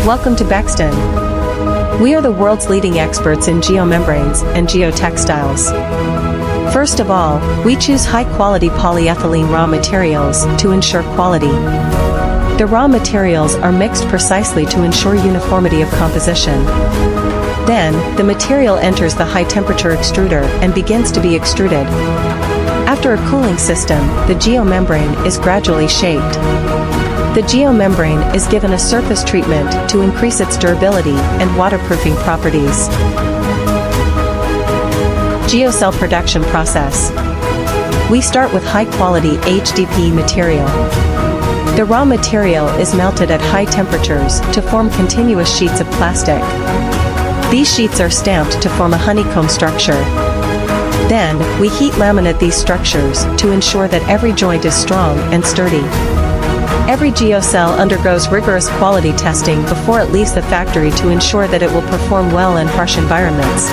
Welcome to Bexton. We are the world's leading experts in geomembranes and geotextiles. First of all, we choose high-quality polyethylene raw materials to ensure quality. The raw materials are mixed precisely to ensure uniformity of composition. Then, the material enters the high-temperature extruder and begins to be extruded. After a cooling system, the geomembrane is gradually shaped. The geomembrane is given a surface treatment to increase its durability and waterproofing properties. Geocell production process. We start with high-quality HDPE material. The raw material is melted at high temperatures to form continuous sheets of plastic. These sheets are stamped to form a honeycomb structure. Then, we heat laminate these structures to ensure that every joint is strong and sturdy. Every geocell undergoes rigorous quality testing before it leaves the factory to ensure that it will perform well in harsh environments.